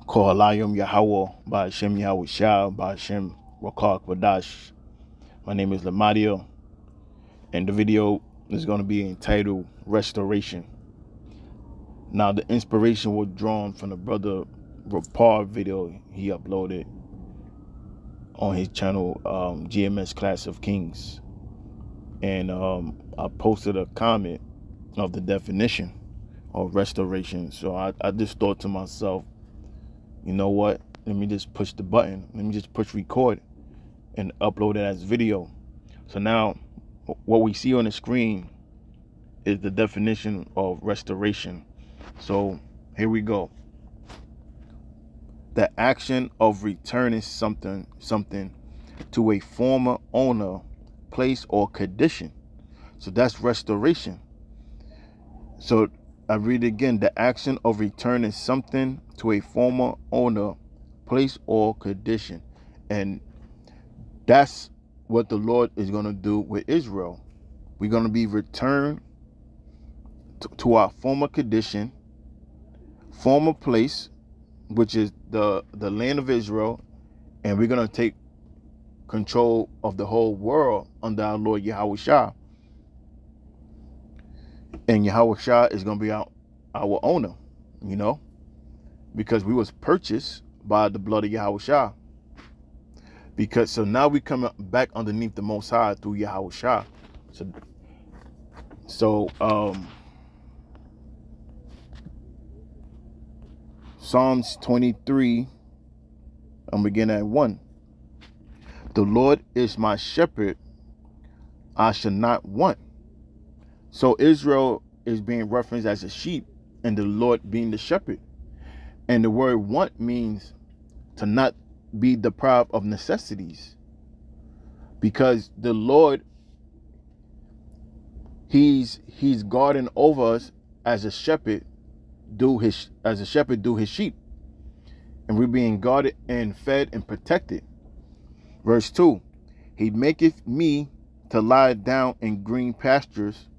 Kohalayim Yahweh, by Hashem Yahweh Shah, by Hashem Rakak Wadash. My name is Lamadio, and the video is going to be entitled Restoration. Now, the inspiration was drawn from the brother Rapar video he uploaded on his channel, GMS Class of Kings. And I posted a comment of the definition of restoration. So I just thought to myself, you know what? Let me just push the button. Let me just push record and upload it as video. So now what we see on the screen is the definition of restoration. So here we go. The action of returning something to a former owner, place, or condition. So that's restoration. So I read again, the action of returning something to a former owner, place, or condition. And that's what the Lord is going to do with Israel. We're going to be returned to our former condition, former place, which is the land of Israel, and we're going to take control of the whole world under our Lord Yahweh Shah. And Yahweh Shah is going to be our owner, you know, because we was purchased by the blood of Yahweh Shah. So now we come back underneath the Most High through Yahweh Shah. So Psalms 23, I'm beginning at 1. The Lord is my shepherd, I shall not want. So Israel is being referenced as a sheep, and the Lord being the shepherd. And the word want means to not be deprived of necessities. Because the Lord, He's guarding over us as a shepherd do his sheep. And we're being guarded and fed and protected. Verse 2. He maketh me to lie down in green pastures.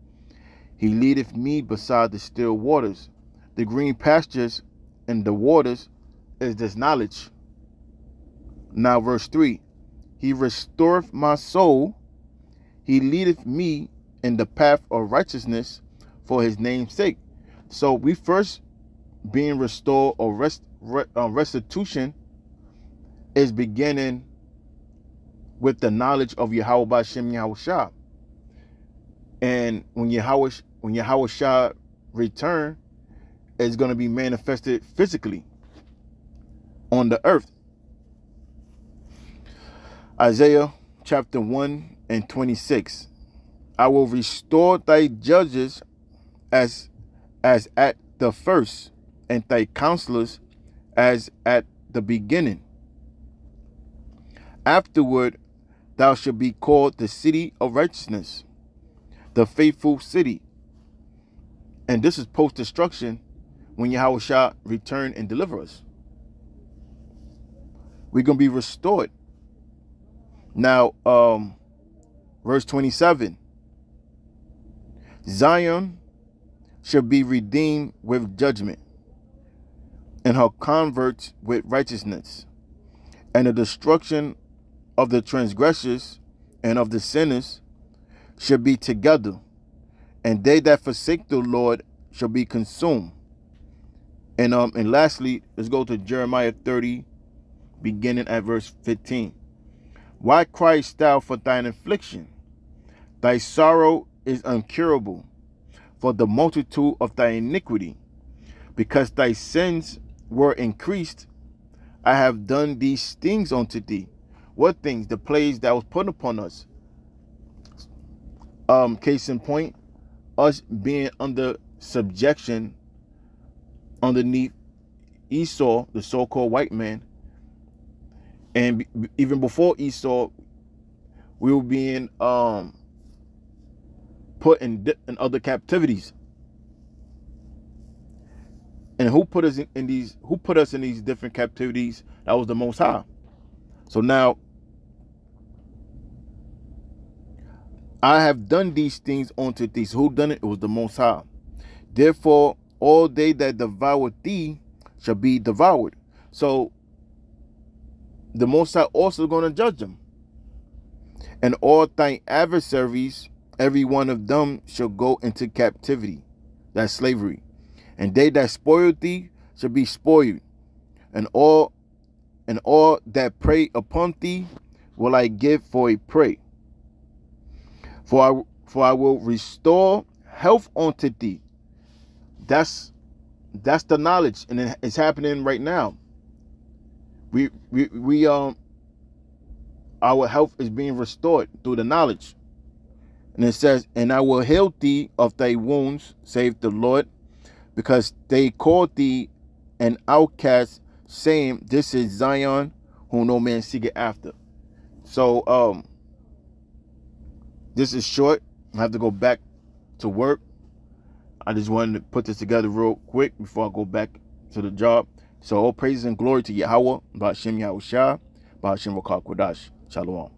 He leadeth me beside the still waters. The green pastures and the waters is this knowledge. Now verse 3. He restoreth my soul. He leadeth me in the path of righteousness for his name's sake. So we first being restored, or restitution is beginning with the knowledge of Yahweh B'Shem Yahweh Shah. And when Yahweh Shah return, it's going to be manifested physically on the earth. Isaiah chapter 1 and 26. I will restore thy judges as at the first, and thy counselors as at the beginning. Afterward thou shalt be called the city of righteousness, the faithful city. And this is post-destruction, when Yahweh Shah return and deliver us. We're going to be restored. Now, verse 27. Zion shall be redeemed with judgment, and her converts with righteousness. And the destruction of the transgressors and of the sinners shall be together, and they that forsake the Lord shall be consumed. And lastly, let's go to Jeremiah 30, beginning at verse 15. Why criest thou for thine affliction? Thy sorrow is incurable for the multitude of thy iniquity. Because thy sins were increased, I have done these things unto thee. What things? The plagues that was put upon us. Case in point, us being under subjection underneath Esau, the so-called white man. And even before Esau, we were being put in other captivities. And who put us in these? Who put us in these different captivities? That was the Most High. So now, I have done these things unto thee. So who done it? It was the Most High. Therefore, all they that devour thee shall be devoured. So the Most High also going to judge them. And all thine adversaries, every one of them shall go into captivity. That's slavery. And they that spoiled thee shall be spoiled. And all that prey upon thee will I give for a prey. For I will restore health unto thee. That's the knowledge, and it's happening right now. Our health is being restored through the knowledge. And it says, and I will heal thee of thy wounds, saith the Lord, because they called thee an outcast, saying, this is Zion, whom no man seeketh after. So this is short. I have to go back to work. I just wanted to put this together real quick before I go back to the job. So all praise and glory to Yahweh, Ba'ashem Yahushua, Ba'ashem Rakah Kodash. Shalom.